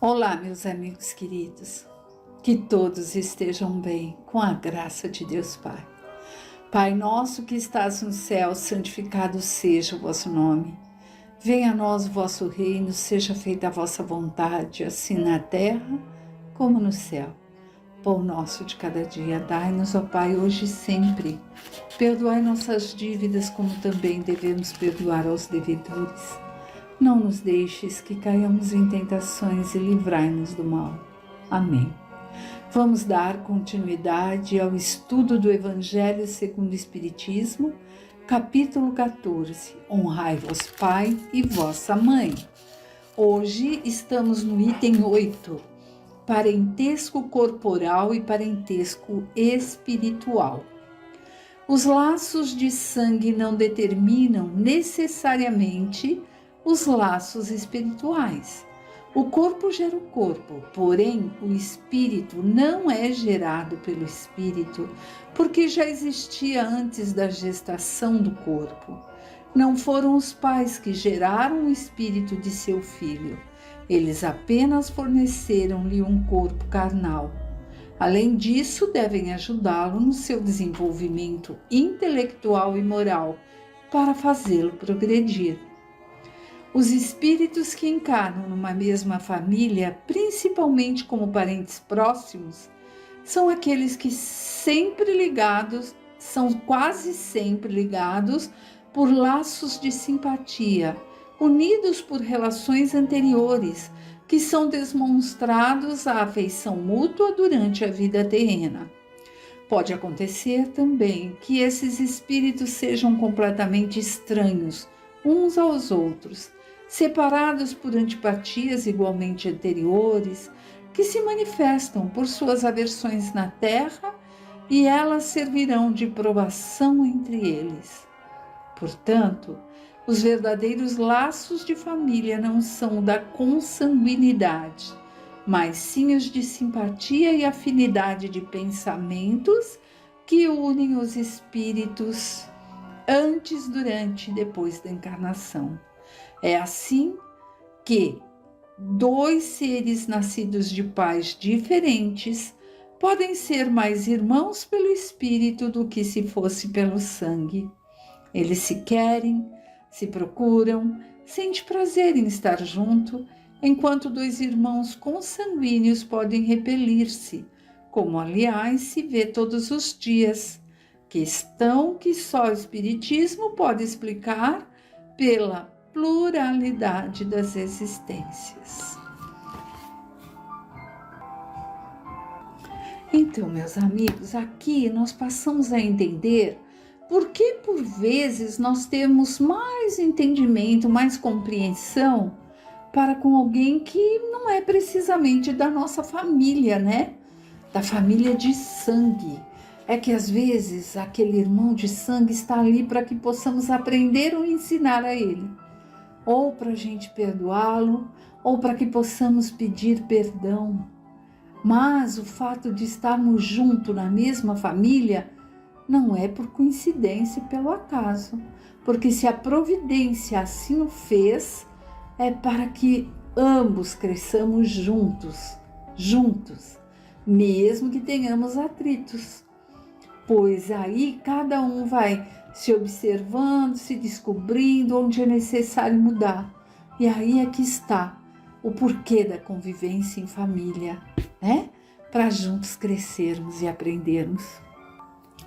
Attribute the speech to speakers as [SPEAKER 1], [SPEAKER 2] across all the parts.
[SPEAKER 1] Olá, meus amigos queridos, que todos estejam bem, com a graça de Deus Pai. Pai nosso que estás no céu, santificado seja o vosso nome. Venha a nós o vosso reino, seja feita a vossa vontade, assim na terra como no céu. Pão nosso de cada dia, dai-nos, ó Pai, hoje e sempre. Perdoai nossas dívidas, como também devemos perdoar aos devedores. Não nos deixes que caiamos em tentações e livrai-nos do mal. Amém. Vamos dar continuidade ao estudo do Evangelho segundo o Espiritismo, capítulo 14. Honrai vos Pai e vossa Mãe. Hoje estamos no item 8, parentesco corporal e parentesco espiritual. Os laços de sangue não determinam necessariamente os laços espirituais. O corpo gera o corpo, porém o espírito não é gerado pelo espírito, porque já existia antes da gestação do corpo. Não foram os pais que geraram o espírito de seu filho, eles apenas forneceram-lhe um corpo carnal. Além disso, devem ajudá-lo no seu desenvolvimento intelectual e moral, para fazê-lo progredir. Os espíritos que encarnam numa mesma família, principalmente como parentes próximos, são aqueles que são quase sempre ligados por laços de simpatia, unidos por relações anteriores, que são demonstrados a afeição mútua durante a vida terrena. Pode acontecer também que esses espíritos sejam completamente estranhos uns aos outros, separados por antipatias igualmente anteriores, que se manifestam por suas aversões na terra e elas servirão de provação entre eles. Portanto, os verdadeiros laços de família não são da consanguinidade, mas sim os de simpatia e afinidade de pensamentos que unem os espíritos antes, durante e depois da encarnação. É assim que dois seres nascidos de pais diferentes podem ser mais irmãos pelo espírito do que se fosse pelo sangue. Eles se querem, se procuram, sentem prazer em estar junto, enquanto dois irmãos consanguíneos podem repelir-se, como aliás se vê todos os dias, questão que só o Espiritismo pode explicar pela pluralidade das existências. Então, meus amigos, aqui nós passamos a entender por que, por vezes, nós temos mais entendimento, mais compreensão para com alguém que não é precisamente da nossa família, né? Da família de sangue. É que às vezes aquele irmão de sangue está ali para que possamos aprender ou ensinar a ele, ou para a gente perdoá-lo, ou para que possamos pedir perdão. Mas o fato de estarmos juntos na mesma família não é por coincidência e pelo acaso, porque se a providência assim o fez, é para que ambos cresçamos juntos, mesmo que tenhamos atritos, pois aí cada um vai se observando, se descobrindo onde é necessário mudar. E aí é que está o porquê da convivência em família, né? Para juntos crescermos e aprendermos.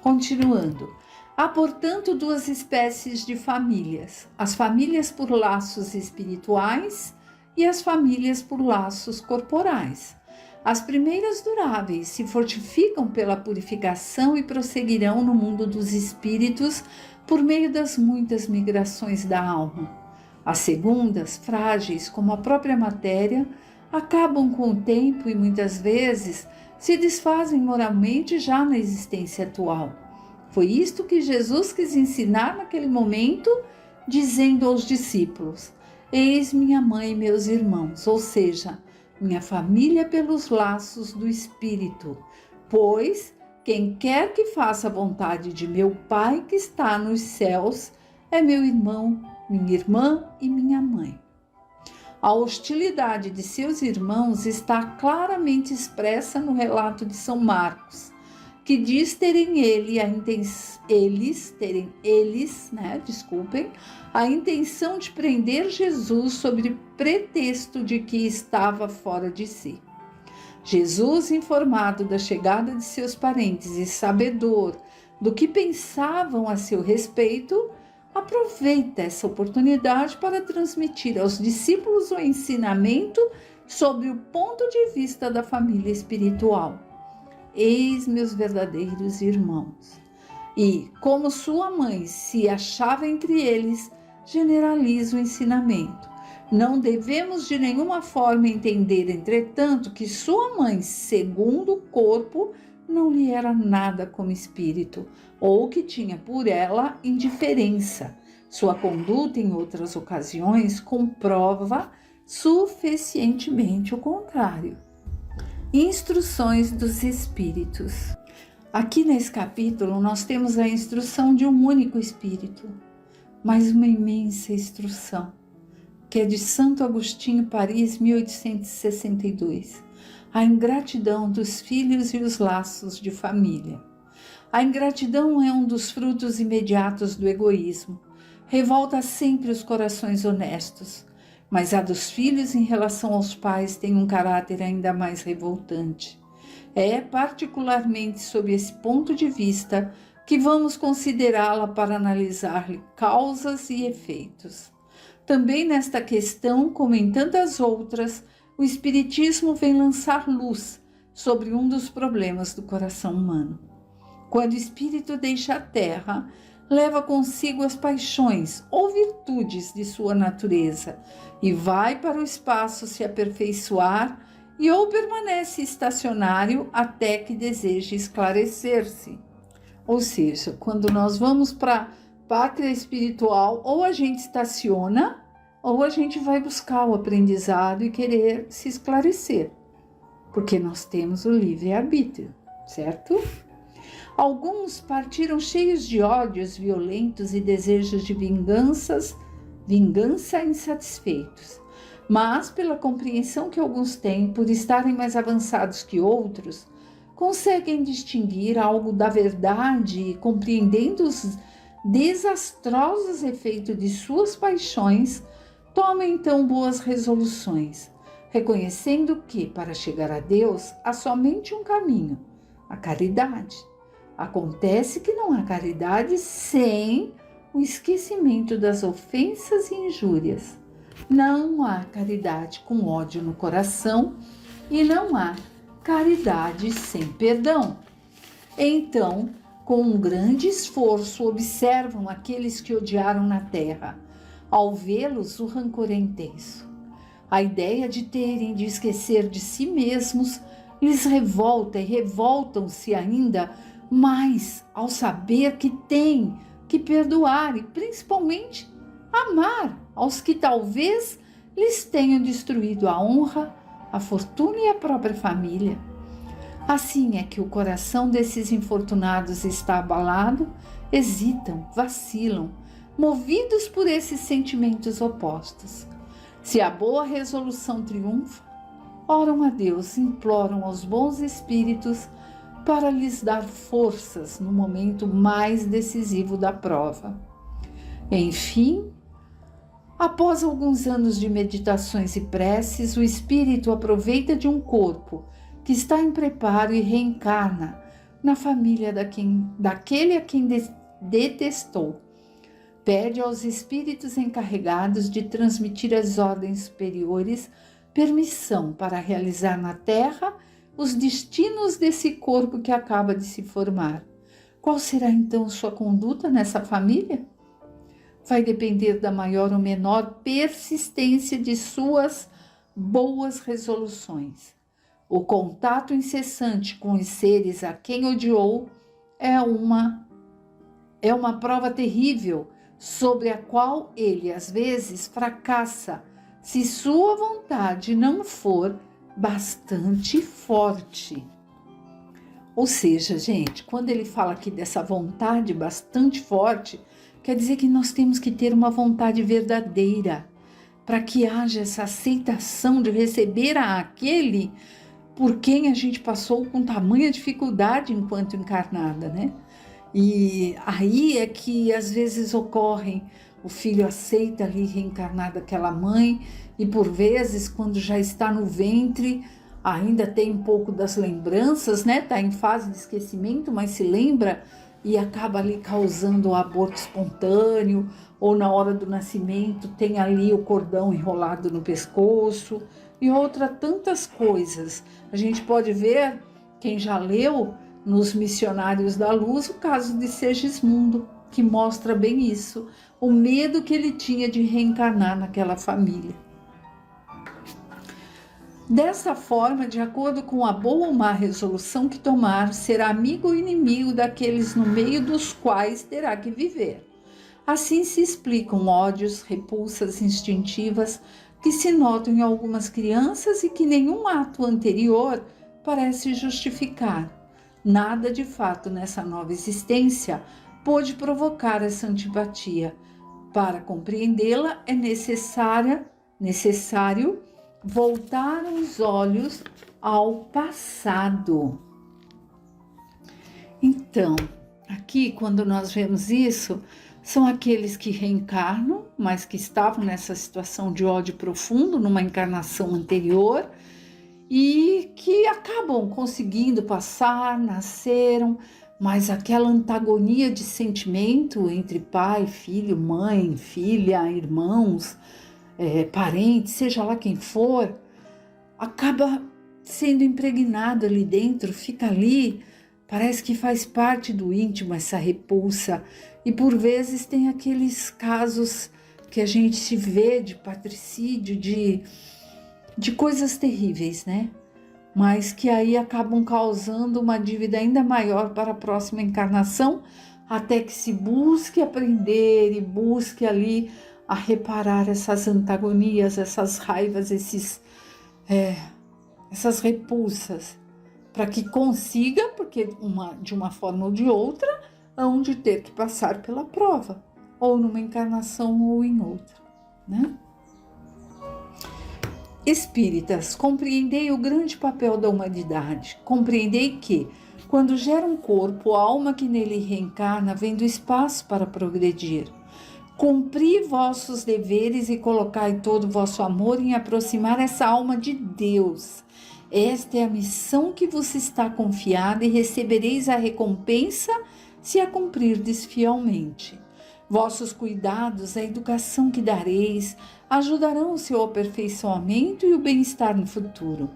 [SPEAKER 1] Continuando, há, portanto, duas espécies de famílias: as famílias por laços espirituais e as famílias por laços corporais. As primeiras duráveis se fortificam pela purificação e prosseguirão no mundo dos espíritos por meio das muitas migrações da alma. As segundas, frágeis como a própria matéria, acabam com o tempo e muitas vezes se desfazem moralmente já na existência atual. Foi isto que Jesus quis ensinar naquele momento, dizendo aos discípulos: eis minha mãe e meus irmãos, ou seja, minha família pelos laços do Espírito, pois quem quer que faça a vontade de meu Pai que está nos céus é meu irmão, minha irmã e minha mãe. A hostilidade de seus irmãos está claramente expressa no relato de São Marcos, que diz terem a intenção de prender Jesus sob pretexto de que estava fora de si. Jesus, informado da chegada de seus parentes e sabedor do que pensavam a seu respeito, aproveita essa oportunidade para transmitir aos discípulos o ensinamento sobre o ponto de vista da família espiritual. Eis meus verdadeiros irmãos. E, como sua mãe se achava entre eles, generaliza o ensinamento. Não devemos de nenhuma forma entender, entretanto, que sua mãe, segundo o corpo, não lhe era nada como espírito, ou que tinha por ela indiferença. Sua conduta, em outras ocasiões, comprova suficientemente o contrário. Instruções dos Espíritos. Aqui nesse capítulo nós temos a instrução de um único Espírito, mas uma imensa instrução, que é de Santo Agostinho, Paris, 1862. A ingratidão dos filhos e os laços de família. A ingratidão é um dos frutos imediatos do egoísmo. Revolta sempre os corações honestos, mas a dos filhos em relação aos pais tem um caráter ainda mais revoltante. É particularmente sob esse ponto de vista que vamos considerá-la para analisar-lhe causas e efeitos. Também nesta questão, como em tantas outras, o Espiritismo vem lançar luz sobre um dos problemas do coração humano. Quando o espírito deixa a terra, leva consigo as paixões ou virtudes de sua natureza e vai para o espaço se aperfeiçoar e ou permanece estacionário até que deseje esclarecer-se. Ou seja, quando nós vamos para a pátria espiritual, ou a gente estaciona, ou a gente vai buscar o aprendizado e querer se esclarecer, porque nós temos o livre-arbítrio, certo? Alguns partiram cheios de ódios violentos e desejos de vingança insatisfeitos, mas pela compreensão que alguns têm, por estarem mais avançados que outros, conseguem distinguir algo da verdade e, compreendendo os desastrosos efeitos de suas paixões, tomam então boas resoluções, reconhecendo que, para chegar a Deus, há somente um caminho, a caridade. Acontece que não há caridade sem o esquecimento das ofensas e injúrias. Não há caridade com ódio no coração e não há caridade sem perdão. Então, com um grande esforço, observam aqueles que odiaram na terra. Ao vê-los, o rancor é intenso. A ideia de terem de esquecer de si mesmos lhes revolta e revoltam-se ainda mais ao saber que têm que perdoar e, principalmente, amar aos que talvez lhes tenham destruído a honra, a fortuna e a própria família. Assim é que o coração desses infortunados está abalado, hesitam, vacilam, movidos por esses sentimentos opostos. Se a boa resolução triunfa, oram a Deus, imploram aos bons espíritos para lhes dar forças no momento mais decisivo da prova. Enfim, após alguns anos de meditações e preces, o espírito aproveita de um corpo que está em preparo e reencarna na família daquele a quem detestou. Pede aos espíritos encarregados de transmitir às ordens superiores permissão para realizar na Terra os destinos desse corpo que acaba de se formar. Qual será então sua conduta nessa família? Vai depender da maior ou menor persistência de suas boas resoluções. O contato incessante com os seres a quem odiou é uma prova terrível sobre a qual ele às vezes fracassa se sua vontade não for bastante forte. Ou seja, gente, quando ele fala aqui dessa vontade bastante forte, quer dizer que nós temos que ter uma vontade verdadeira, para que haja essa aceitação de receber aquele por quem a gente passou com tamanha dificuldade enquanto encarnada, né? E aí é que às vezes ocorrem, o filho aceita ali reencarnar daquela mãe e por vezes quando já está no ventre ainda tem um pouco das lembranças, né? Está em fase de esquecimento, mas se lembra e acaba ali causando o aborto espontâneo, ou na hora do nascimento tem ali o cordão enrolado no pescoço e tantas coisas. A gente pode ver, quem já leu nos Missionários da Luz, o caso de Segismundo, que mostra bem isso, o medo que ele tinha de reencarnar naquela família. Dessa forma, de acordo com a boa ou má resolução que tomar, será amigo ou inimigo daqueles no meio dos quais terá que viver. Assim se explicam ódios, repulsas instintivas que se notam em algumas crianças e que nenhum ato anterior parece justificar. Nada de fato nessa nova existência pôde provocar essa antipatia. Para compreendê-la é necessário voltar os olhos ao passado. Então, aqui quando nós vemos isso, são aqueles que reencarnam, mas que estavam nessa situação de ódio profundo numa encarnação anterior e que acabam conseguindo passar, nasceram, mas aquela antagonia de sentimento entre pai, filho, mãe, filha, irmãos, parentes, seja lá quem for, acaba sendo impregnado ali dentro, fica ali, parece que faz parte do íntimo essa repulsa. E por vezes tem aqueles casos que a gente se vê de patricídio, de coisas terríveis, né? Mas que aí acabam causando uma dívida ainda maior para a próxima encarnação, até que se busque aprender e busque ali a reparar essas antagonias, essas raivas, essas repulsas, para que consiga, porque de uma forma ou de outra, hão de ter que passar pela prova, ou numa encarnação ou em outra, né? Espíritas, compreendei o grande papel da humanidade. Compreendei que, quando gera um corpo, a alma que nele reencarna vem do espaço para progredir. Cumpri vossos deveres e colocai todo o vosso amor em aproximar essa alma de Deus. Esta é a missão que vos está confiada e recebereis a recompensa se a cumprirdes fielmente. Vossos cuidados, a educação que dareis, ajudarão o seu aperfeiçoamento e o bem-estar no futuro.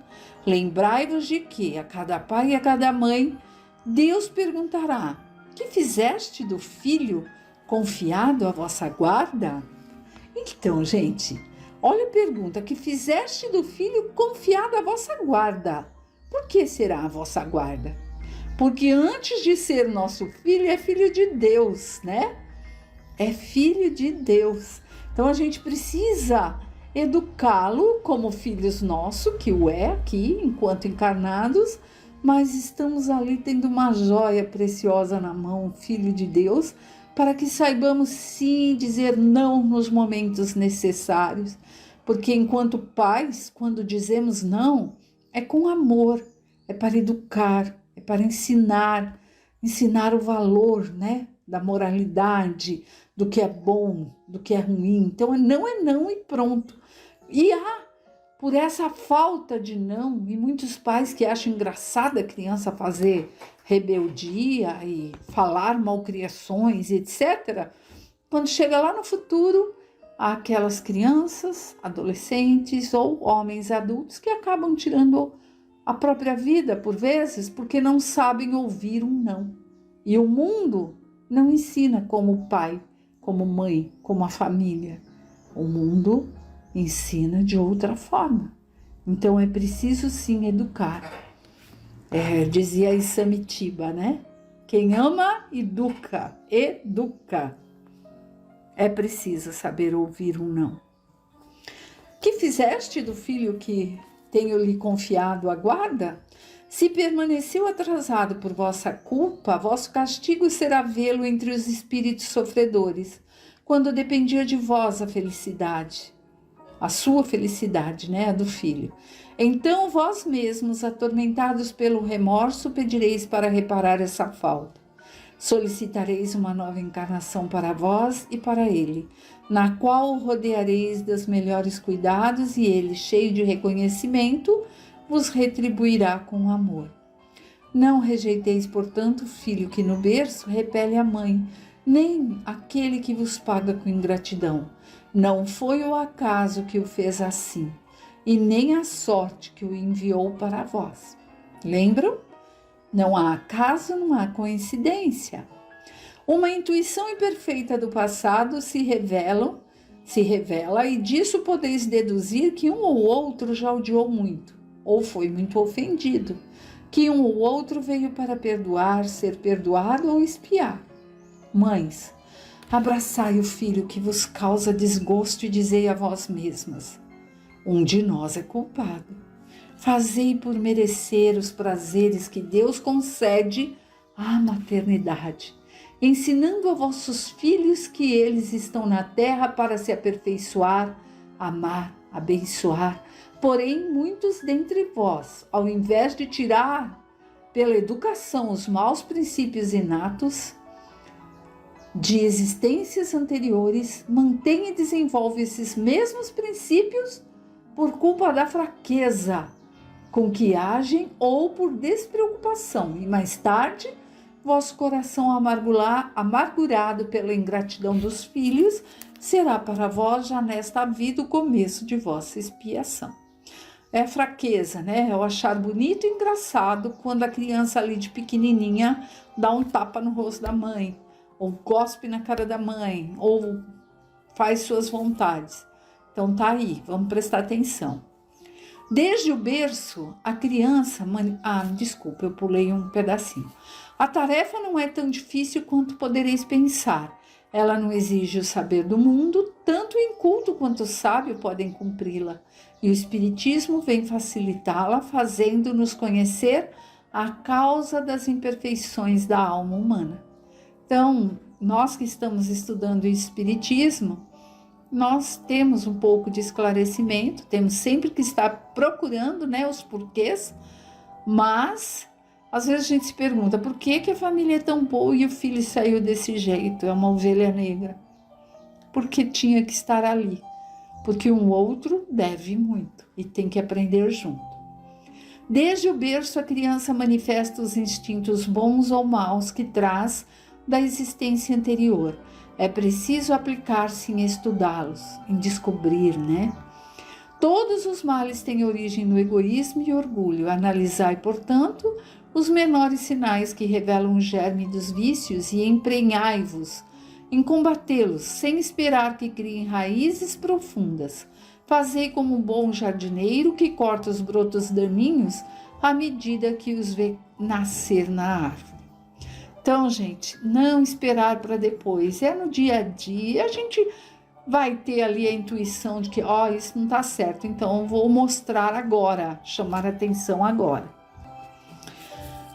[SPEAKER 1] Lembrai-vos de que, a cada pai e a cada mãe, Deus perguntará: que fizeste do filho confiado à vossa guarda? Então, gente, olha a pergunta: que fizeste do filho confiado à vossa guarda? Por que será a vossa guarda? Porque antes de ser nosso filho, é filho de Deus, né? É filho de Deus. Então a gente precisa educá-lo como filhos nossos, que o é aqui, enquanto encarnados, mas estamos ali tendo uma joia preciosa na mão, filho de Deus, para que saibamos sim dizer não nos momentos necessários. Porque enquanto pais, quando dizemos não, é com amor, é para educar, é para ensinar o valor, né, da moralidade, do que é bom, do que é ruim. Então, é não e pronto. E por essa falta de não, e muitos pais que acham engraçada a criança fazer rebeldia e falar malcriações, etc., quando chega lá no futuro, há aquelas crianças, adolescentes ou homens adultos que acabam tirando a própria vida, por vezes, porque não sabem ouvir um não. E o mundo não ensina como o pai, como mãe, como a família. O mundo ensina de outra forma. Então é preciso sim educar. Dizia Isamitiba, né? Quem ama, educa. É preciso saber ouvir um não. Que fizeste do filho que tenho-lhe confiado a guarda? Se permaneceu atrasado por vossa culpa, vosso castigo será vê-lo entre os espíritos sofredores, quando dependia de vós a felicidade. a sua felicidade, né, a do filho. Então vós mesmos, atormentados pelo remorso, pedireis para reparar essa falta. Solicitareis uma nova encarnação para vós e para ele, na qual o rodeareis dos melhores cuidados, e ele, cheio de reconhecimento, vos retribuirá com amor. Não rejeiteis, portanto, o filho que no berço repele a mãe, nem aquele que vos paga com ingratidão. Não foi o acaso que o fez assim, e nem a sorte que o enviou para vós. Lembram? Não há acaso, não há coincidência. Uma intuição imperfeita do passado se revela, e disso podeis deduzir que um ou outro já odiou muito, ou foi muito ofendido, que um ou outro veio para perdoar, ser perdoado ou espiar. Mães, abraçai o filho que vos causa desgosto e dizei a vós mesmas: um de nós é culpado. Fazei por merecer os prazeres que Deus concede à maternidade, ensinando a vossos filhos que eles estão na terra para se aperfeiçoar, amar, abençoar. Porém, muitos dentre vós, ao invés de tirar pela educação os maus princípios inatos de existências anteriores, mantêm e desenvolvem esses mesmos princípios por culpa da fraqueza com que agem ou por despreocupação, e mais tarde, vosso coração amargurado pela ingratidão dos filhos, será para vós já nesta vida o começo de vossa expiação. É fraqueza, né? É o achar bonito e engraçado quando a criança ali de pequenininha dá um tapa no rosto da mãe, ou cospe na cara da mãe, ou faz suas vontades. Então tá aí, vamos prestar atenção. Desde o berço, a criança... desculpa, eu pulei um pedacinho. A tarefa não é tão difícil quanto podereis pensar. Ela não exige o saber do mundo, tanto o inculto quanto o sábio podem cumpri-la. E o Espiritismo vem facilitá-la, fazendo-nos conhecer a causa das imperfeições da alma humana. Então, nós que estamos estudando o Espiritismo, nós temos um pouco de esclarecimento, temos sempre que estar procurando, né, os porquês, mas às vezes a gente se pergunta por que a família é tão boa e o filho saiu desse jeito, é uma ovelha negra. Porque tinha que estar ali, porque um outro deve muito e tem que aprender junto. Desde o berço, a criança manifesta os instintos bons ou maus que traz da existência anterior. É preciso aplicar-se em estudá-los, em descobrir, né? Todos os males têm origem no egoísmo e orgulho. Analisai, portanto, os menores sinais que revelam o germe dos vícios e emprenhai-vos em combatê-los, sem esperar que criem raízes profundas. Fazei como um bom jardineiro que corta os brotos daninhos à medida que os vê nascer na árvore. Então, gente, não esperar para depois. É no dia a dia, a gente vai ter ali a intuição de que, isso não está certo, então eu vou mostrar agora, chamar a atenção agora.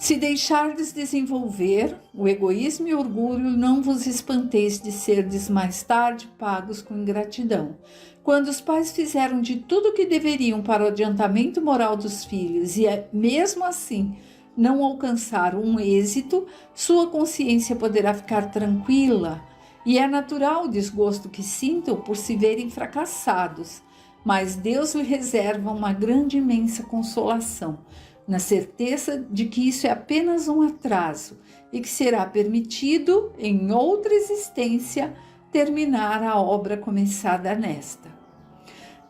[SPEAKER 1] Se deixardes desenvolver o egoísmo e o orgulho, não vos espanteis de serdes mais tarde pagos com ingratidão. Quando os pais fizeram de tudo o que deveriam para o adiantamento moral dos filhos e mesmo assim não alcançar um êxito, sua consciência poderá ficar tranquila, e é natural o desgosto que sintam por se verem fracassados, mas Deus lhe reserva uma grande e imensa consolação, na certeza de que isso é apenas um atraso e que será permitido, em outra existência, terminar a obra começada nesta.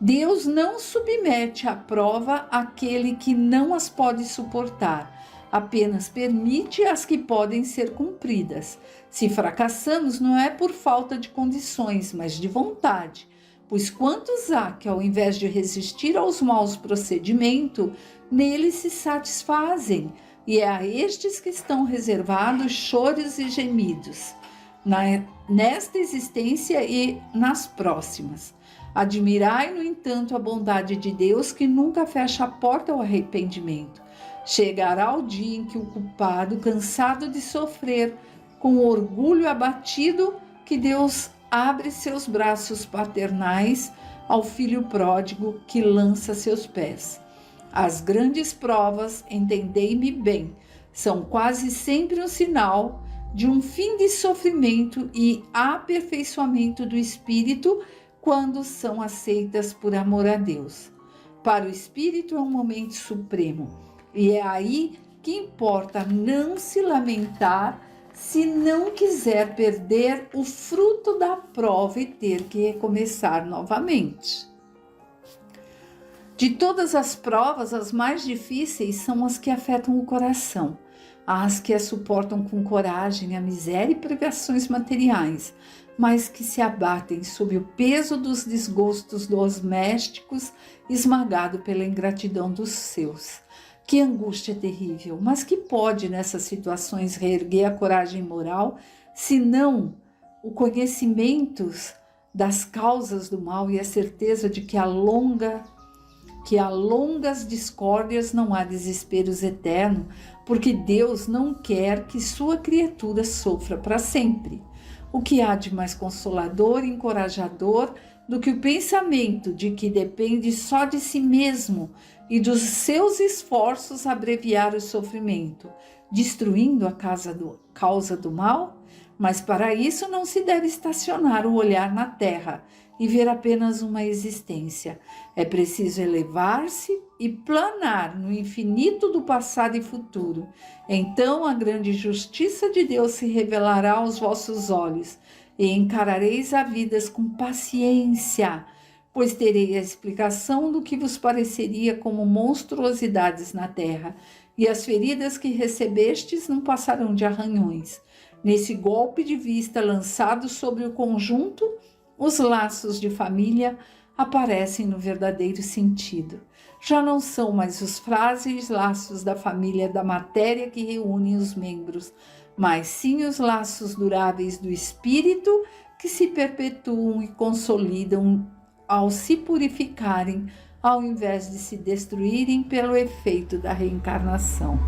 [SPEAKER 1] Deus não submete à prova aquele que não as pode suportar, apenas permite as que podem ser cumpridas. Se fracassamos, não é por falta de condições, mas de vontade, pois quantos há que, ao invés de resistir aos maus procedimentos, neles se satisfazem, e é a estes que estão reservados choros e gemidos, nesta existência e nas próximas. Admirai, no entanto, a bondade de Deus, que nunca fecha a porta ao arrependimento. Chegará o dia em que o culpado, cansado de sofrer, com orgulho abatido, que Deus abre seus braços paternais ao filho pródigo que lança seus pés. As grandes provas, entendei-me bem, são quase sempre um sinal de um fim de sofrimento e aperfeiçoamento do espírito quando são aceitas por amor a Deus. Para o espírito é um momento supremo e é aí que importa não se lamentar se não quiser perder o fruto da prova e ter que recomeçar novamente. De todas as provas, as mais difíceis são as que afetam o coração, as que as suportam com coragem a miséria e privações materiais, mas que se abatem sob o peso dos desgostos domésticos, esmagado pela ingratidão dos seus. Que angústia terrível, mas que pode nessas situações reerguer a coragem moral, se não o conhecimento das causas do mal e a certeza de que a longas discórdias não há desesperos eternos, porque Deus não quer que sua criatura sofra para sempre. O que há de mais consolador e encorajador do que o pensamento de que depende só de si mesmo e dos seus esforços abreviar o sofrimento, destruindo a causa do mal? Mas para isso não se deve estacionar o olhar na terra e ver apenas uma existência. É preciso elevar-se e planar no infinito do passado e futuro. Então a grande justiça de Deus se revelará aos vossos olhos e encarareis a vida com paciência, pois terei a explicação do que vos pareceria como monstruosidades na terra, e as feridas que recebestes não passarão de arranhões. Nesse golpe de vista lançado sobre o conjunto, os laços de família aparecem no verdadeiro sentido. Já não são mais os frágeis laços da família da matéria que reúnem os membros, mas sim os laços duráveis do espírito que se perpetuam e consolidam ao se purificarem, ao invés de se destruírem pelo efeito da reencarnação.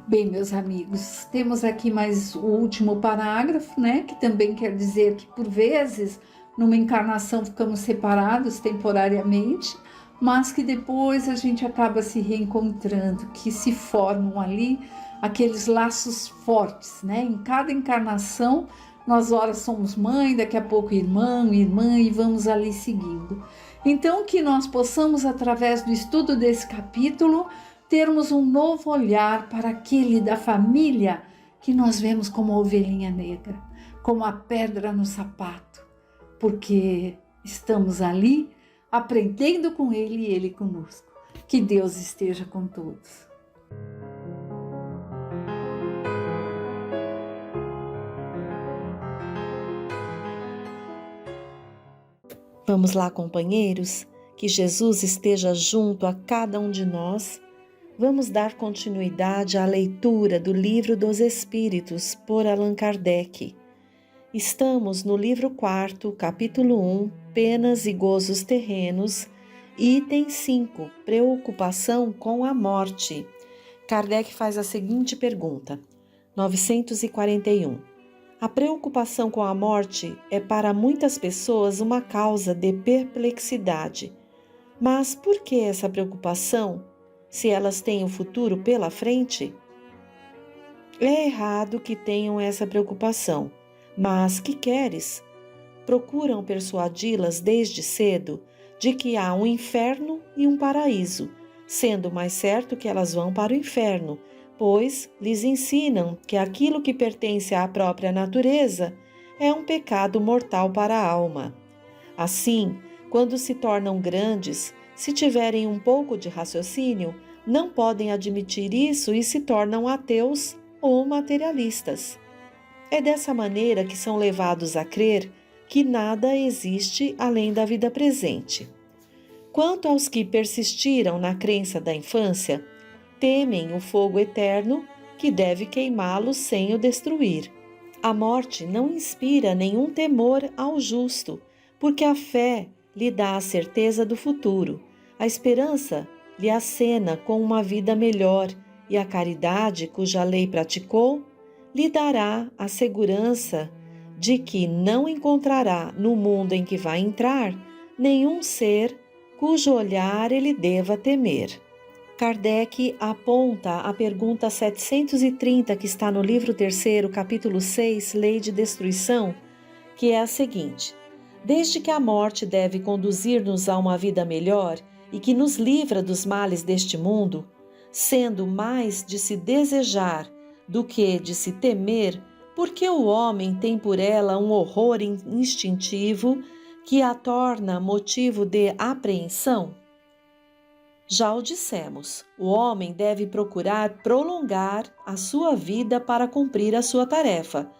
[SPEAKER 1] Bem, meus amigos, temos aqui mais o último parágrafo, né? Que também quer dizer que, por vezes, numa encarnação ficamos separados temporariamente, mas que depois a gente acaba se reencontrando, que se formam ali aqueles laços fortes, né? Em cada encarnação, nós ora somos mãe, daqui a pouco irmão, irmã, e vamos ali seguindo. Então, que nós possamos, através do estudo desse capítulo, termos um novo olhar para aquele da família que nós vemos como a ovelhinha negra, como a pedra no sapato, porque estamos ali aprendendo com ele e ele conosco. Que Deus esteja com todos.
[SPEAKER 2] Vamos lá, companheiros, que Jesus esteja junto a cada um de nós. Vamos dar continuidade à leitura do Livro dos Espíritos por Allan Kardec. Estamos no livro 4, capítulo 1, Penas e Gozos Terrenos, item 5, Preocupação com a Morte. Kardec faz a seguinte pergunta, 941. A preocupação com a morte é para muitas pessoas uma causa de perplexidade. Mas por que essa preocupação, se elas têm o futuro pela frente? É errado que tenham essa preocupação, mas que queres? Procuram persuadi-las desde cedo de que há um inferno e um paraíso, sendo mais certo que elas vão para o inferno, pois lhes ensinam que aquilo que pertence à própria natureza é um pecado mortal para a alma. Assim, quando se tornam grandes, se tiverem um pouco de raciocínio, não podem admitir isso e se tornam ateus ou materialistas. É dessa maneira que são levados a crer que nada existe além da vida presente. Quanto aos que persistiram na crença da infância, temem o fogo eterno que deve queimá-los sem o destruir. A morte não inspira nenhum temor ao justo, porque a fé lhe dá a certeza do futuro, a esperança lhe acena com uma vida melhor e a caridade, cuja lei praticou, lhe dará a segurança de que não encontrará no mundo em que vai entrar nenhum ser cujo olhar ele deva temer. Kardec aponta a pergunta 730, que está no livro 3º, capítulo 6, Lei de Destruição, que é a seguinte: desde que a morte deve conduzir-nos a uma vida melhor e que nos livra dos males deste mundo, sendo mais de se desejar do que de se temer, porque o homem tem por ela um horror instintivo que a torna motivo de apreensão? Já o dissemos, o homem deve procurar prolongar a sua vida para cumprir a sua tarefa.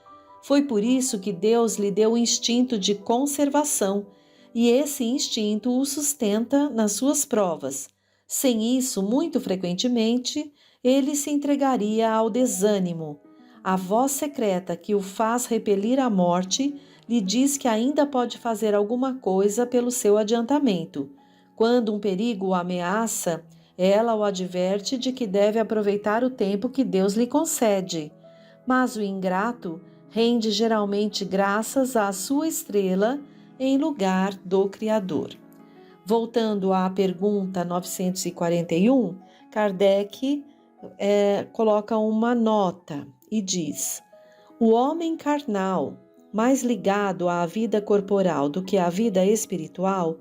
[SPEAKER 2] Foi por isso que Deus lhe deu o instinto de conservação, e esse instinto o sustenta nas suas provas. Sem isso, muito frequentemente, ele se entregaria ao desânimo. A voz secreta que o faz repelir a morte lhe diz que ainda pode fazer alguma coisa pelo seu adiantamento. Quando um perigo o ameaça, ela o adverte de que deve aproveitar o tempo que Deus lhe concede. Mas o ingrato rende geralmente graças à sua estrela em lugar do Criador. Voltando à pergunta 941, Kardec coloca uma nota e diz: o homem carnal, mais ligado à vida corporal do que à vida espiritual,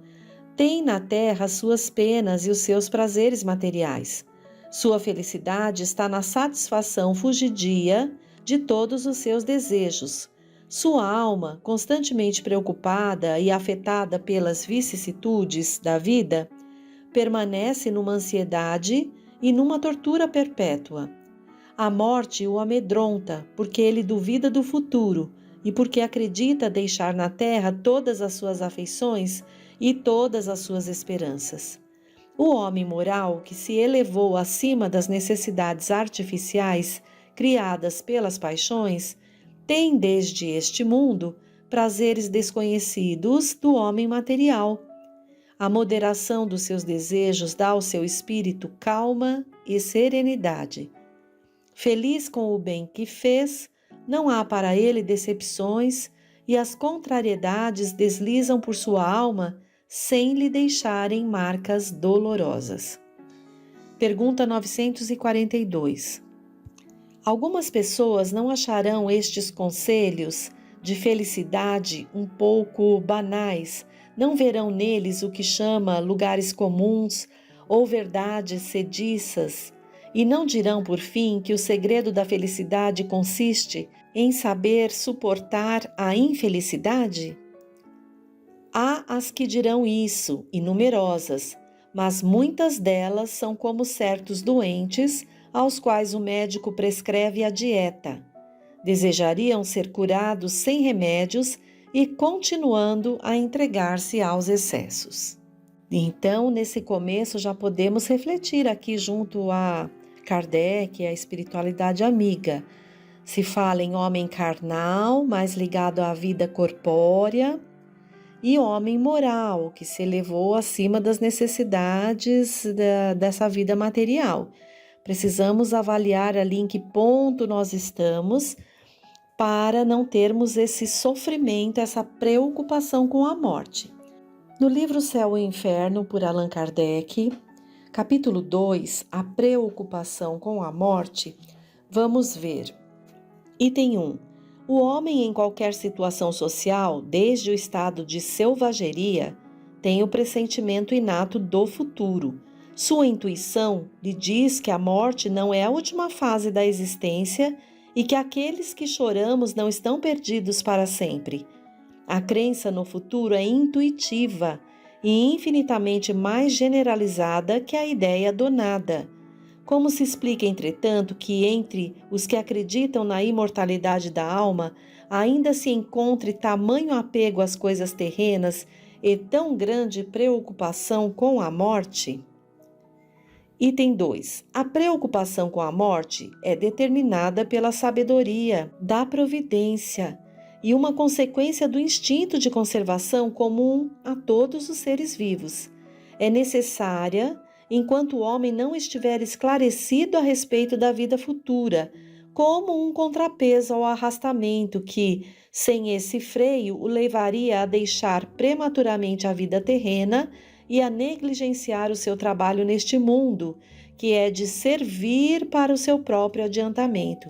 [SPEAKER 2] tem na terra suas penas e os seus prazeres materiais. Sua felicidade está na satisfação fugidia de todos os seus desejos. Sua alma, constantemente preocupada e afetada pelas vicissitudes da vida, permanece numa ansiedade e numa tortura perpétua. A morte o amedronta, porque ele duvida do futuro e porque acredita deixar na terra todas as suas afeições e todas as suas esperanças. O homem moral, que se elevou acima das necessidades artificiais criadas pelas paixões, tem desde este mundo prazeres desconhecidos do homem material. A moderação dos seus desejos dá ao seu espírito calma e serenidade. Feliz com o bem que fez, não há para ele decepções e as contrariedades deslizam por sua alma sem lhe deixarem marcas dolorosas. Pergunta 942. Algumas pessoas não acharão estes conselhos de felicidade um pouco banais, não verão neles o que chama lugares comuns ou verdades sediças, e não dirão, por fim, que o segredo da felicidade consiste em saber suportar a infelicidade? Há as que dirão isso, e numerosas, mas muitas delas são como certos doentes aos quais o médico prescreve a dieta. Desejariam ser curados sem remédios e continuando a entregar-se aos excessos. Então, nesse começo, já podemos refletir aqui junto a Kardec, a espiritualidade amiga. Se fala em homem carnal, mais ligado à vida corpórea, e homem moral, que se elevou acima das necessidades dessa vida material. Precisamos avaliar ali em que ponto nós estamos para não termos esse sofrimento, essa preocupação com a morte. No livro Céu e Inferno, por Allan Kardec, capítulo 2, a preocupação com a morte, vamos ver. Item 1. O homem, em qualquer situação social, desde o estado de selvageria, tem o pressentimento inato do futuro. Sua intuição lhe diz que a morte não é a última fase da existência e que aqueles que choramos não estão perdidos para sempre. A crença no futuro é intuitiva e infinitamente mais generalizada que a ideia do nada. Como se explica, entretanto, que entre os que acreditam na imortalidade da alma ainda se encontre tamanho apego às coisas terrenas e tão grande preocupação com a morte? Item 2. A preocupação com a morte é determinada pela sabedoria da providência e uma consequência do instinto de conservação comum a todos os seres vivos. É necessária enquanto o homem não estiver esclarecido a respeito da vida futura, como um contrapeso ao arrastamento que, sem esse freio, o levaria a deixar prematuramente a vida terrena e a negligenciar o seu trabalho neste mundo, que é de servir para o seu próprio adiantamento.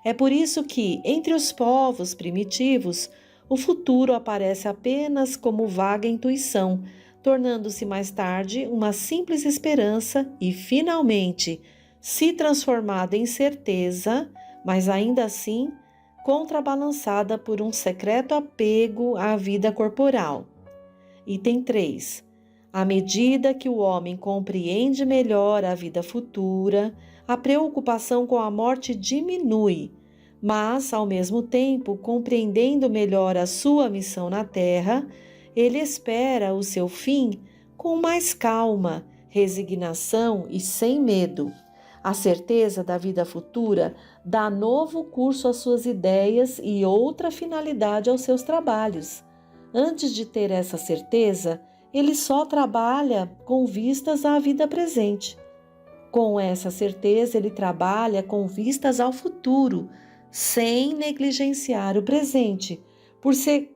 [SPEAKER 2] É por isso que, entre os povos primitivos, o futuro aparece apenas como vaga intuição, tornando-se mais tarde uma simples esperança e, finalmente, se transformada em certeza, mas ainda assim contrabalançada por um secreto apego à vida corporal. Item 3. À medida que o homem compreende melhor a vida futura, a preocupação com a morte diminui, mas, ao mesmo tempo, compreendendo melhor a sua missão na Terra, ele espera o seu fim com mais calma, resignação e sem medo. A certeza da vida futura dá novo curso às suas ideias e outra finalidade aos seus trabalhos. Antes de ter essa certeza, ele só trabalha com vistas à vida presente. Com essa certeza, ele trabalha com vistas ao futuro, sem negligenciar o presente,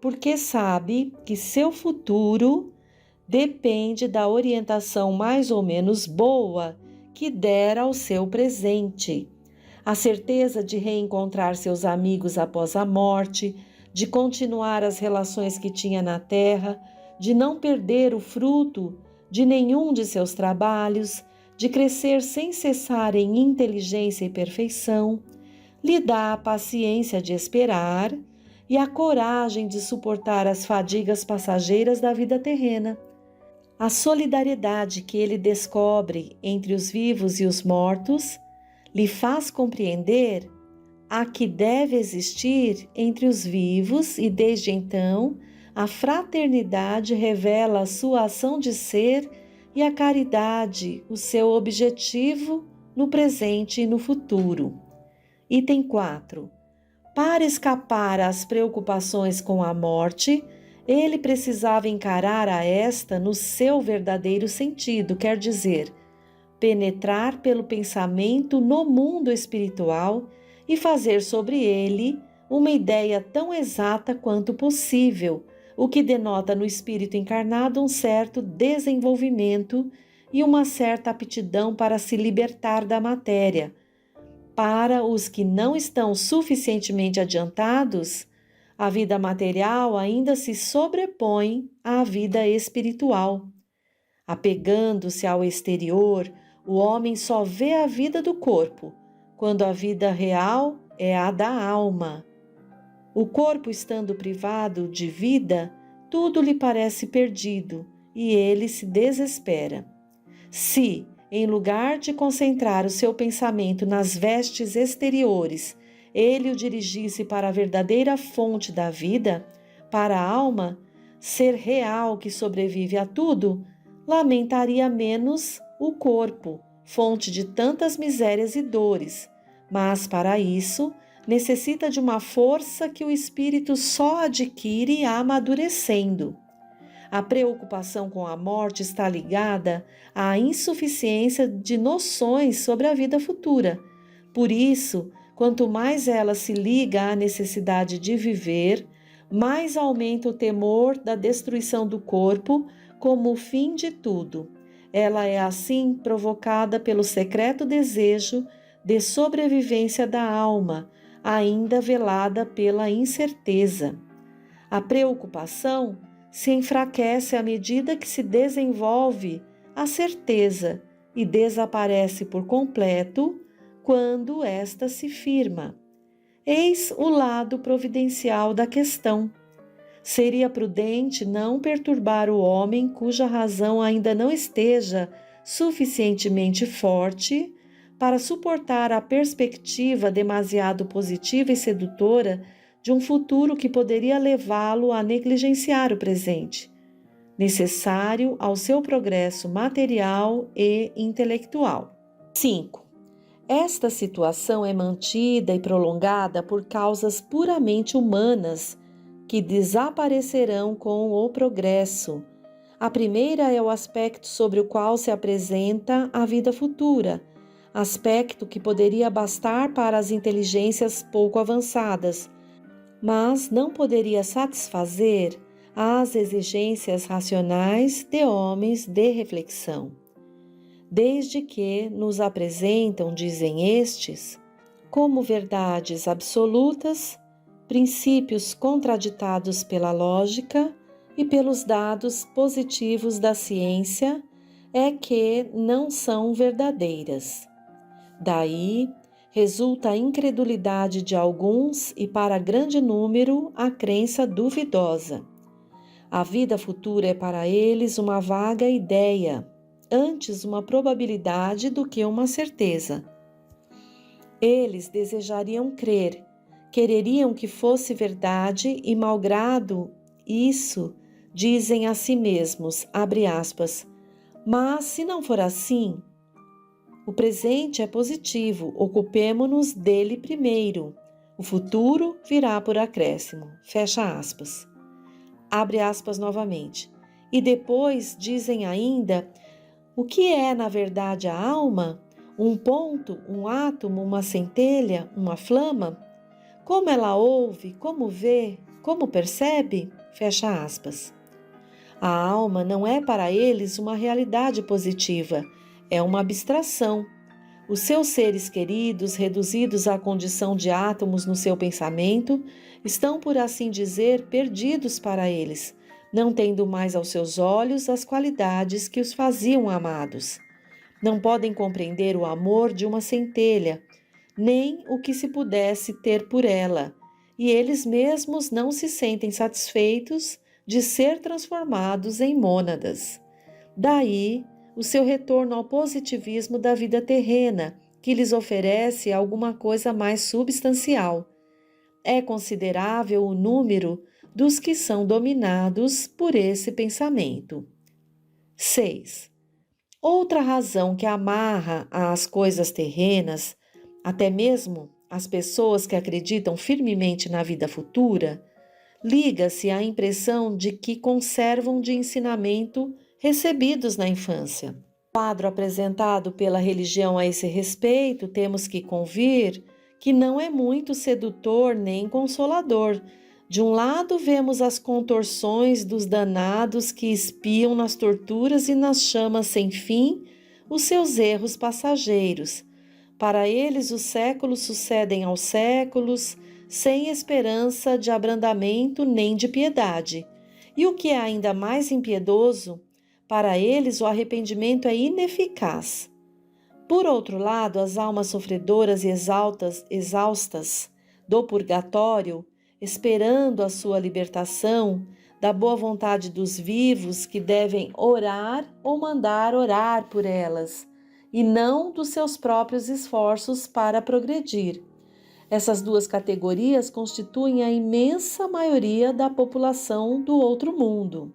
[SPEAKER 2] porque sabe que seu futuro depende da orientação mais ou menos boa que der ao seu presente. A certeza de reencontrar seus amigos após a morte, de continuar as relações que tinha na terra, de não perder o fruto de nenhum de seus trabalhos, de crescer sem cessar em inteligência e perfeição, lhe dá a paciência de esperar e a coragem de suportar as fadigas passageiras da vida terrena. A solidariedade que ele descobre entre os vivos e os mortos lhe faz compreender a que deve existir entre os vivos e, desde então, a fraternidade revela a sua ação de ser e a caridade, o seu objetivo no presente e no futuro. Item 4. Para escapar às preocupações com a morte, ele precisava encarar a esta no seu verdadeiro sentido, quer dizer, penetrar pelo pensamento no mundo espiritual e fazer sobre ele uma ideia tão exata quanto possível, o que denota no espírito encarnado um certo desenvolvimento e uma certa aptidão para se libertar da matéria. Para os que não estão suficientemente adiantados, a vida material ainda se sobrepõe à vida espiritual. Apegando-se ao exterior, o homem só vê a vida do corpo, quando a vida real é a da alma. O corpo estando privado de vida, tudo lhe parece perdido e ele se desespera. Se, em lugar de concentrar o seu pensamento nas vestes exteriores, ele o dirigisse para a verdadeira fonte da vida, para a alma, ser real que sobrevive a tudo, lamentaria menos o corpo, fonte de tantas misérias e dores, mas para isso necessita de uma força que o espírito só adquire amadurecendo. A preocupação com a morte está ligada à insuficiência de noções sobre a vida futura. Por isso, quanto mais ela se liga à necessidade de viver, mais aumenta o temor da destruição do corpo como o fim de tudo. Ela é assim provocada pelo secreto desejo de sobrevivência da alma, ainda velada pela incerteza. A preocupação se enfraquece à medida que se desenvolve a certeza e desaparece por completo quando esta se firma. Eis o lado providencial da questão. Seria prudente não perturbar o homem cuja razão ainda não esteja suficientemente forte para suportar a perspectiva demasiado positiva e sedutora de um futuro que poderia levá-lo a negligenciar o presente, necessário ao seu progresso material e intelectual. 5. Esta situação é mantida e prolongada por causas puramente humanas que desaparecerão com o progresso. A primeira é o aspecto sobre o qual se apresenta a vida futura, aspecto que poderia bastar para as inteligências pouco avançadas, mas não poderia satisfazer às exigências racionais de homens de reflexão. Desde que nos apresentam, dizem estes, como verdades absolutas, princípios contraditados pela lógica e pelos dados positivos da ciência, é que não são verdadeiras. Daí resulta a incredulidade de alguns e, para grande número, a crença duvidosa. A vida futura é para eles uma vaga ideia, antes uma probabilidade do que uma certeza. Eles desejariam crer, quereriam que fosse verdade e, malgrado isso, dizem a si mesmos, abre aspas, mas se não for assim, o presente é positivo, ocupemo-nos dele primeiro, o futuro virá por acréscimo, fecha aspas. Abre aspas novamente. E depois dizem ainda, o que é na verdade a alma? Um ponto, um átomo, uma centelha, uma flama? Como ela ouve, como vê, como percebe? Fecha aspas. A alma não é para eles uma realidade positiva, é uma abstração. Os seus seres queridos, reduzidos à condição de átomos no seu pensamento, estão, por assim dizer, perdidos para eles, não tendo mais aos seus olhos as qualidades que os faziam amados. Não podem compreender o amor de uma centelha, nem o que se pudesse ter por ela, e eles mesmos não se sentem satisfeitos de ser transformados em mônadas. Daí o seu retorno ao positivismo da vida terrena, que lhes oferece alguma coisa mais substancial. É considerável o número dos que são dominados por esse pensamento. 6. Outra razão que amarra às coisas terrenas, até mesmo as pessoas que acreditam firmemente na vida futura, liga-se à impressão de que conservam de ensinamento recebidos na infância. No quadro apresentado pela religião a esse respeito, temos que convir que não é muito sedutor nem consolador. De um lado, vemos as contorções dos danados que espiam nas torturas e nas chamas sem fim os seus erros passageiros. Para eles, os séculos sucedem aos séculos, sem esperança de abrandamento nem de piedade. E o que é ainda mais impiedoso, para eles o arrependimento é ineficaz. Por outro lado, as almas sofredoras e exaustas do purgatório, esperando a sua libertação, da boa vontade dos vivos que devem orar ou mandar orar por elas, e não dos seus próprios esforços para progredir. Essas duas categorias constituem a imensa maioria da população do outro mundo.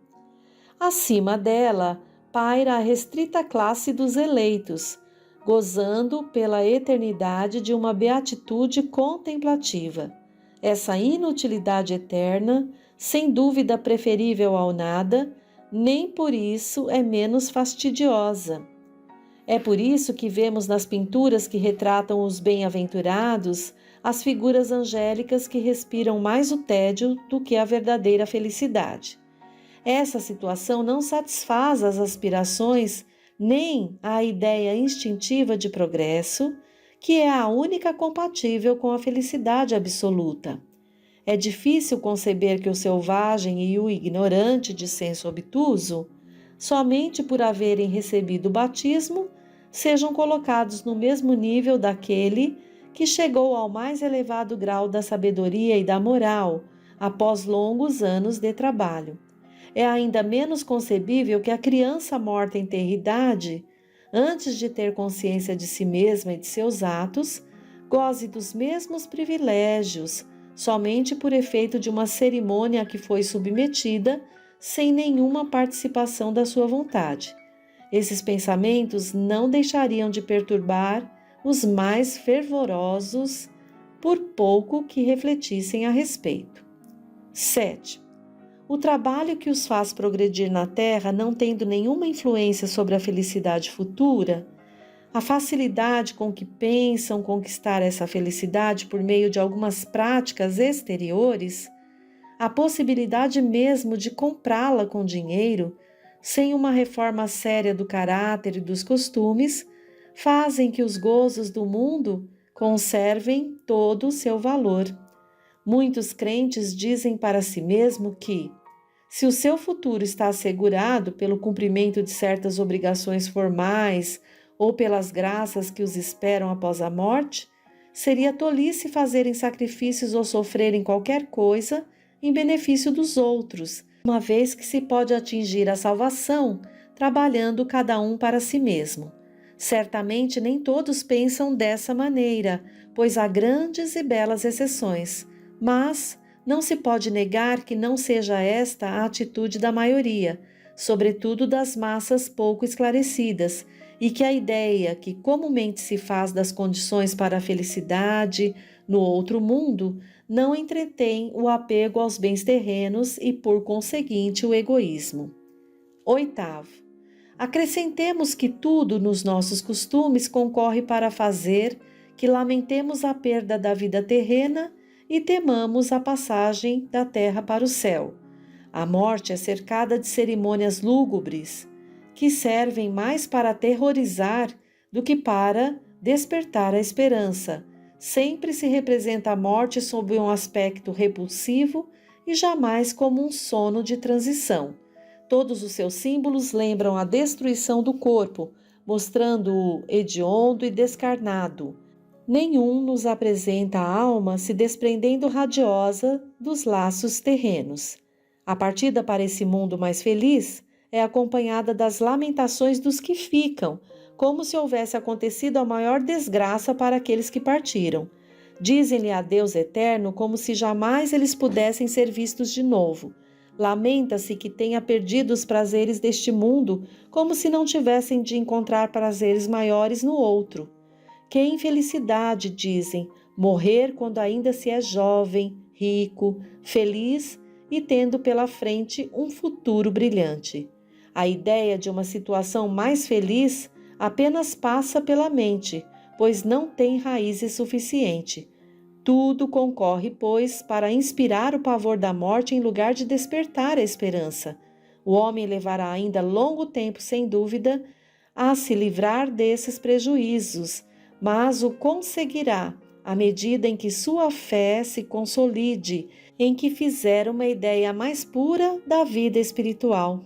[SPEAKER 2] Acima dela, paira a restrita classe dos eleitos, gozando pela eternidade de uma beatitude contemplativa. Essa inutilidade eterna, sem dúvida preferível ao nada, nem por isso é menos fastidiosa. É por isso que vemos nas pinturas que retratam os bem-aventurados as figuras angélicas que respiram mais o tédio do que a verdadeira felicidade. Essa situação não satisfaz as aspirações nem a ideia instintiva de progresso, que é a única compatível com a felicidade absoluta. É difícil conceber que o selvagem e o ignorante de senso obtuso, somente por haverem recebido o batismo, sejam colocados no mesmo nível daquele que chegou ao mais elevado grau da sabedoria e da moral após longos anos de trabalho. É ainda menos concebível que a criança morta em tenridade, antes de ter consciência de si mesma e de seus atos, goze dos mesmos privilégios, somente por efeito de uma cerimônia a que foi submetida, sem nenhuma participação da sua vontade. Esses pensamentos não deixariam de perturbar os mais fervorosos, por pouco que refletissem a respeito. 7. O trabalho que os faz progredir na Terra, não tendo nenhuma influência sobre a felicidade futura, A facilidade com que pensam conquistar essa felicidade por meio de algumas práticas exteriores, a possibilidade mesmo de comprá-la com dinheiro, sem uma reforma séria do caráter e dos costumes, fazem que os gozos do mundo conservem todo o seu valor. Muitos crentes dizem para si mesmo que, se o seu futuro está assegurado pelo cumprimento de certas obrigações formais ou pelas graças que os esperam após a morte, seria tolice fazerem sacrifícios ou sofrerem qualquer coisa em benefício dos outros, uma vez que se pode atingir a salvação trabalhando cada um para si mesmo. Certamente nem todos pensam dessa maneira, pois há grandes e belas exceções, mas não se pode negar que não seja esta a atitude da maioria, sobretudo das massas pouco esclarecidas, e que a ideia que comumente se faz das condições para a felicidade no outro mundo não entretém o apego aos bens terrenos e, por conseguinte, o egoísmo. 8º. Acrescentemos que tudo nos nossos costumes concorre para fazer que lamentemos a perda da vida terrena e temamos a passagem da terra para o céu. A morte é cercada de cerimônias lúgubres, que servem mais para aterrorizar do que para despertar a esperança. Sempre se representa a morte sob um aspecto repulsivo e jamais como um sono de transição. Todos os seus símbolos lembram a destruição do corpo, mostrando-o hediondo e descarnado. Nenhum nos apresenta a alma se desprendendo radiosa dos laços terrenos. A partida para esse mundo mais feliz é acompanhada das lamentações dos que ficam, como se houvesse acontecido a maior desgraça para aqueles que partiram. Dizem-lhe adeus eterno como se jamais eles pudessem ser vistos de novo. Lamenta-se que tenha perdido os prazeres deste mundo, como se não tivessem de encontrar prazeres maiores no outro. Que infelicidade, dizem, morrer quando ainda se é jovem, rico, feliz e tendo pela frente um futuro brilhante. A ideia de uma situação mais feliz apenas passa pela mente, pois não tem raízes suficiente. Tudo concorre, pois, para inspirar o pavor da morte em lugar de despertar a esperança. O homem levará ainda longo tempo, sem dúvida, a se livrar desses prejuízos, mas o conseguirá à medida em que sua fé se consolide, em que fizer uma ideia mais pura da vida espiritual.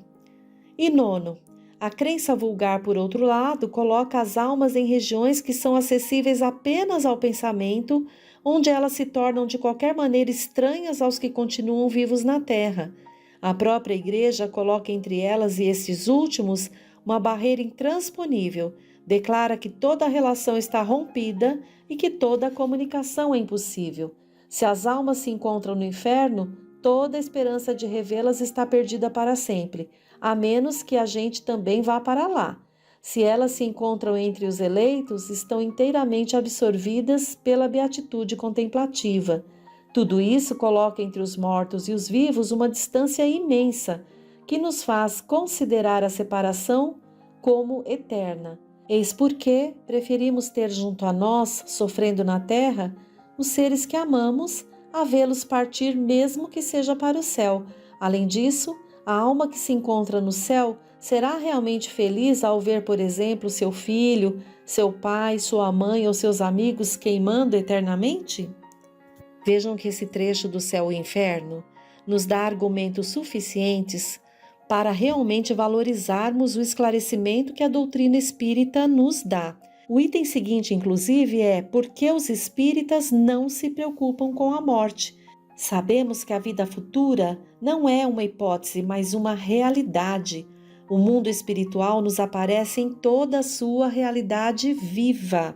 [SPEAKER 2] E 9º, a crença vulgar, por outro lado, coloca as almas em regiões que são acessíveis apenas ao pensamento, onde elas se tornam de qualquer maneira estranhas aos que continuam vivos na terra. A própria Igreja coloca entre elas e esses últimos uma barreira intransponível, declara que toda relação está rompida e que toda comunicação é impossível. Se as almas se encontram no inferno, toda a esperança de revê-las está perdida para sempre, a menos que a gente também vá para lá. Se elas se encontram entre os eleitos, estão inteiramente absorvidas pela beatitude contemplativa. Tudo isso coloca entre os mortos e os vivos uma distância imensa, que nos faz considerar a separação como eterna. Eis porque preferimos ter junto a nós, sofrendo na terra, os seres que amamos, a vê-los partir mesmo que seja para o céu. Além disso, a alma que se encontra no céu será realmente feliz ao ver, por exemplo, seu filho, seu pai, sua mãe ou seus amigos queimando eternamente? Vejam que esse trecho do céu e inferno nos dá argumentos suficientes para realmente valorizarmos o esclarecimento que a doutrina espírita nos dá. O item seguinte, inclusive, é por que os espíritas não se preocupam com a morte. Sabemos que a vida futura não é uma hipótese, mas uma realidade. O mundo espiritual nos aparece em toda a sua realidade viva.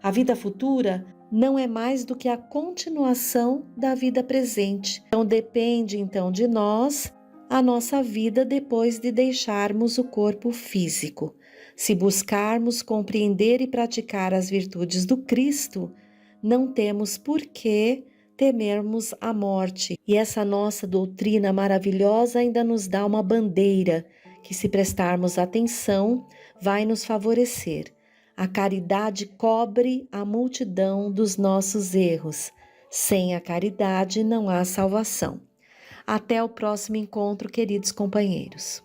[SPEAKER 2] A vida futura não é mais do que a continuação da vida presente. Então depende de nós a nossa vida depois de deixarmos o corpo físico. Se buscarmos compreender e praticar as virtudes do Cristo, não temos por que temermos a morte. E essa nossa doutrina maravilhosa ainda nos dá uma bandeira que, se prestarmos atenção, vai nos favorecer. A caridade cobre a multidão dos nossos erros. Sem a caridade não há salvação. Até o próximo encontro, queridos companheiros.